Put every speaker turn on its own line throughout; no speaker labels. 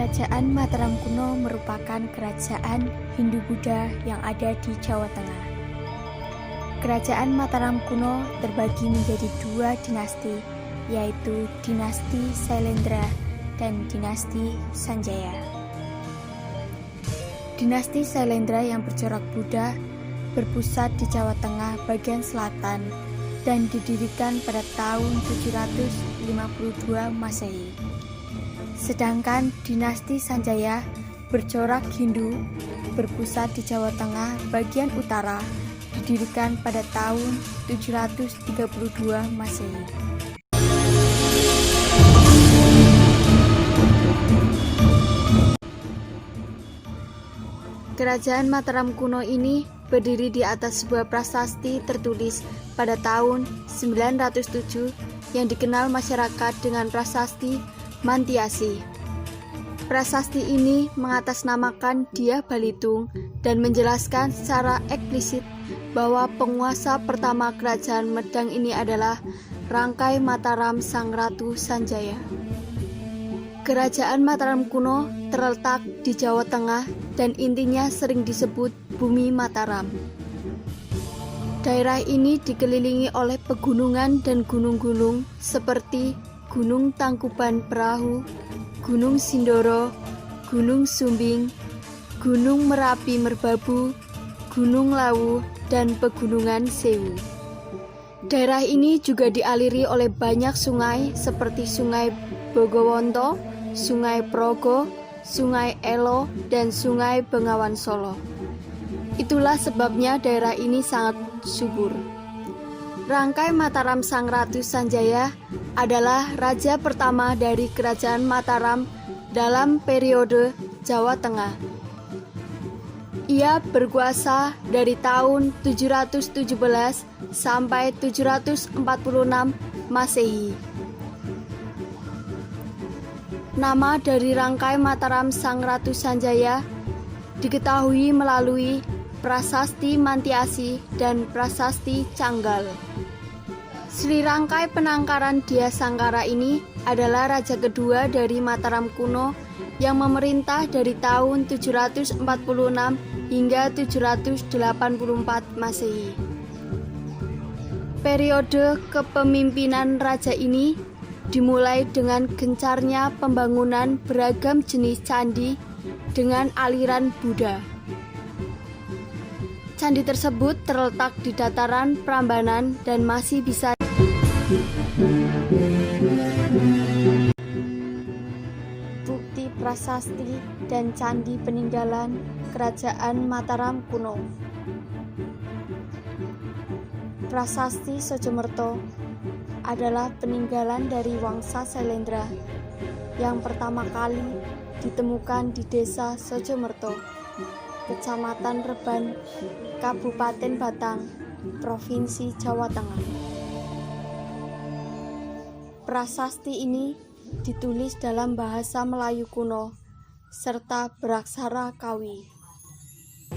Kerajaan Mataram kuno merupakan kerajaan Hindu-Buddha yang ada di Jawa Tengah. Kerajaan Mataram kuno terbagi menjadi dua dinasti, yaitu dinasti Sailendra dan dinasti Sanjaya. Dinasti Sailendra yang bercorak Buddha berpusat di Jawa Tengah bagian selatan dan didirikan pada tahun 752 Masehi. Sedangkan dinasti Sanjaya bercorak Hindu berpusat di Jawa Tengah bagian utara didirikan pada tahun 732 Masehi. Kerajaan Mataram kuno ini berdiri di atas sebuah prasasti tertulis pada tahun 907 yang dikenal masyarakat dengan prasasti Mantiasi. Prasasti ini mengatasnamakan Dyah Balitung dan menjelaskan secara eksplisit bahwa penguasa pertama kerajaan Medang ini adalah Rangkai Mataram Sang Ratu Sanjaya. Kerajaan Mataram kuno terletak di Jawa Tengah dan intinya sering disebut Bumi Mataram. Daerah ini dikelilingi oleh pegunungan dan gunung-gunung seperti Gunung Tangkuban Perahu, Gunung Sindoro, Gunung Sumbing, Gunung Merapi Merbabu, Gunung Lawu, dan Pegunungan Sewu. Daerah ini juga dialiri oleh banyak sungai seperti Sungai Bogowonto, Sungai Progo, Sungai Elo, dan Sungai Bengawan Solo. Itulah sebabnya daerah ini sangat subur. Rangkai Mataram Sang Ratu Sanjaya adalah raja pertama dari Kerajaan Mataram dalam periode Jawa Tengah. Ia berkuasa dari tahun 717 sampai 746 Masehi. Nama dari Rangkai Mataram Sang Ratu Sanjaya diketahui melalui Prasasti Mantiasi dan Prasasti Canggal. Sri Rangkai Penangkaran Dyah Sangkara ini adalah raja kedua dari Mataram kuno yang memerintah dari tahun 746 hingga 784 Masehi. Periode kepemimpinan raja ini dimulai dengan gencarnya pembangunan beragam jenis candi dengan aliran Buddha. Candi tersebut terletak di dataran Prambanan dan masih bisa bukti prasasti dan candi peninggalan Kerajaan Mataram kuno. Prasasti Sojomerto adalah peninggalan dari Wangsa Sailendra yang pertama kali ditemukan di Desa Sojomerto, Kecamatan Reban, Kabupaten Batang, Provinsi Jawa Tengah. Prasasti ini ditulis dalam bahasa Melayu kuno serta beraksara Kawi.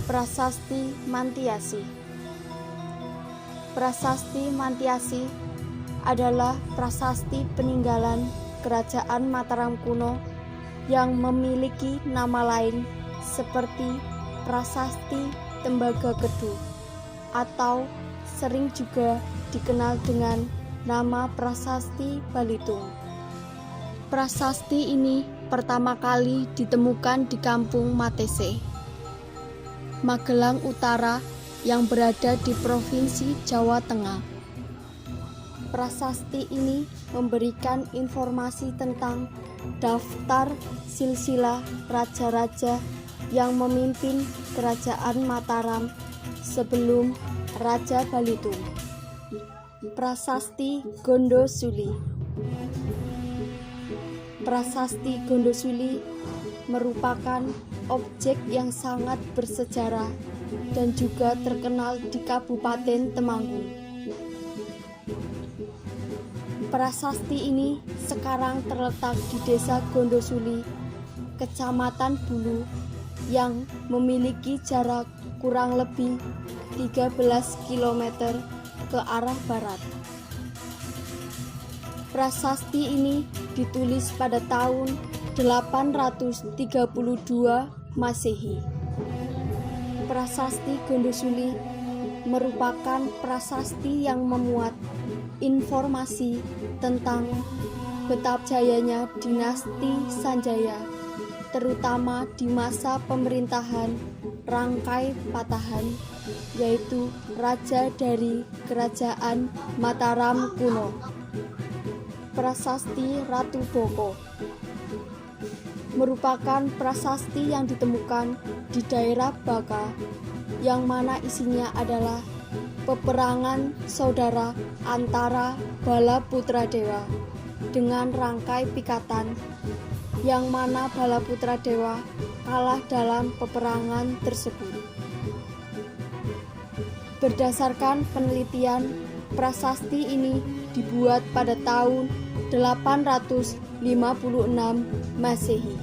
Prasasti Mantiasi. Prasasti Mantiasi adalah prasasti peninggalan Kerajaan Mataram kuno yang memiliki nama lain seperti Prasasti Tembagakedu atau sering juga dikenal dengan nama Prasasti Balitung. Prasasti ini pertama kali ditemukan di Kampung Matese, Magelang Utara yang berada di Provinsi Jawa Tengah. Prasasti ini memberikan informasi tentang daftar silsilah raja-raja yang memimpin Kerajaan Mataram sebelum Raja Balitung. Prasasti Gondosuli. Prasasti Gondosuli merupakan objek yang sangat bersejarah dan juga terkenal di Kabupaten Temanggung. Prasasti ini sekarang terletak di Desa Gondosuli, Kecamatan Bulu, yang memiliki jarak kurang lebih 13 km ke arah barat. Prasasti ini ditulis pada tahun 832 Masehi. Prasasti Gondosuli merupakan prasasti yang memuat informasi tentang betapa jayanya dinasti Sanjaya, terutama di masa pemerintahan Rangkai Patahan, yaitu raja dari Kerajaan Mataram kuno. Prasasti Ratu Boko merupakan prasasti yang ditemukan di daerah Baka, yang mana isinya adalah peperangan saudara antara Bala Putra Dewa dengan Rangkai Pikatan, yang mana Bala Putra Dewa kalah dalam peperangan tersebut. Berdasarkan penelitian, prasasti ini dibuat pada tahun 856 Masehi.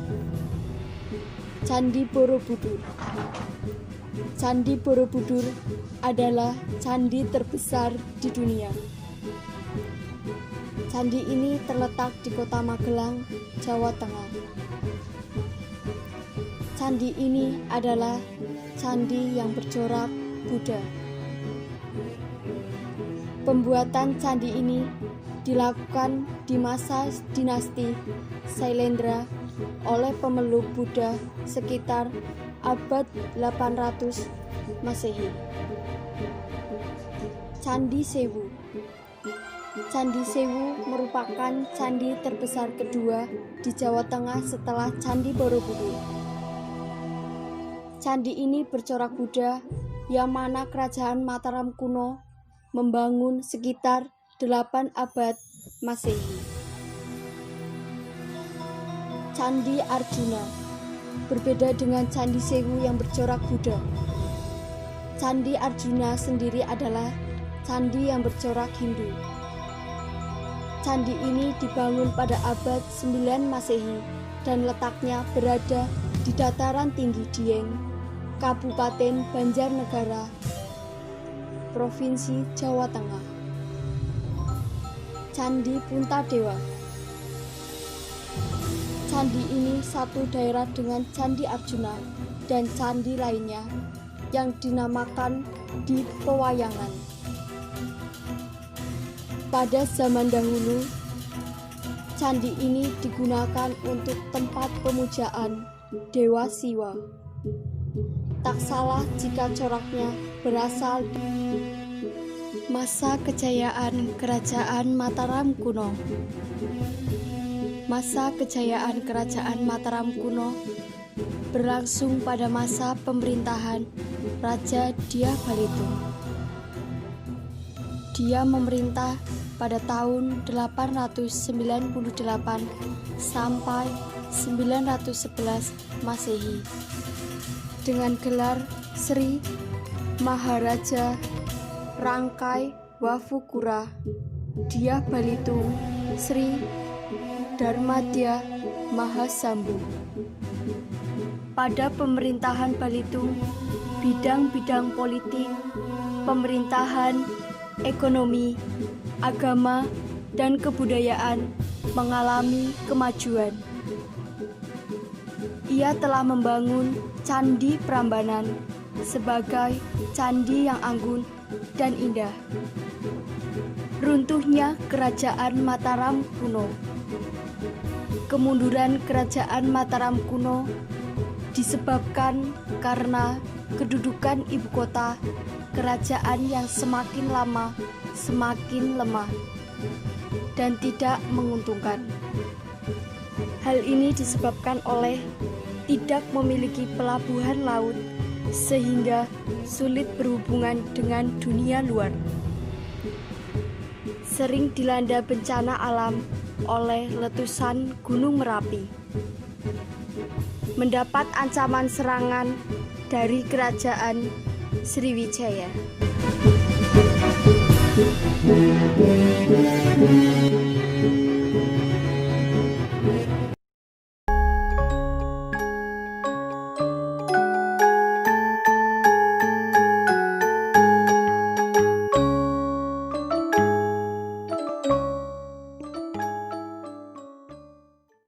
Candi Borobudur. Candi Borobudur adalah candi terbesar di dunia. Candi ini terletak di Kota Magelang, Jawa Tengah. Candi ini adalah candi yang bercorak Buddha. Pembuatan candi ini dilakukan di masa dinasti Sailendra oleh pemeluk Buddha sekitar abad 800 Masehi. Candi Sewu. Candi Sewu merupakan candi terbesar kedua di Jawa Tengah setelah Candi Borobudur. Candi ini bercorak Buddha, yang mana Kerajaan Mataram kuno membangun sekitar 8 abad Masehi. Candi Arjuna berbeda dengan Candi Sewu yang bercorak Buddha. Candi Arjuna sendiri adalah candi yang bercorak Hindu. Candi ini dibangun pada abad 9 Masehi dan letaknya berada di dataran tinggi Dieng, Kabupaten Banjarnegara, Provinsi Jawa Tengah. Candi Puntadewa. Candi ini satu daerah dengan Candi Arjuna dan candi lainnya yang dinamakan di pewayangan. Pada zaman dahulu, candi ini digunakan untuk tempat pemujaan Dewa Siwa. Tak salah jika coraknya berasal masa kejayaan Kerajaan Mataram kuno. Masa kejayaan Kerajaan Mataram kuno berlangsung pada masa pemerintahan Raja Dyah Balitung. Dia memerintah pada tahun 898 sampai 911 Masehi dengan gelar Sri Maharaja Rangkai Wafukura Dyah Balitung Sri Dharmadya Mahasambu. Pada pemerintahan Balitung, bidang-bidang politik, pemerintahan, ekonomi, agama, dan kebudayaan mengalami kemajuan. Ia telah membangun Candi Prambanan sebagai candi yang anggun dan indah. Runtuhnya Kerajaan Mataram kuno. Kemunduran Kerajaan Mataram kuno disebabkan karena kedudukan ibu kota kerajaan yang semakin lama semakin lemah dan tidak menguntungkan. Hal ini disebabkan oleh tidak memiliki pelabuhan laut sehingga sulit berhubungan dengan dunia luar. Sering dilanda bencana alam oleh letusan Gunung Merapi. Mendapat ancaman serangan dari Kerajaan Sriwijaya.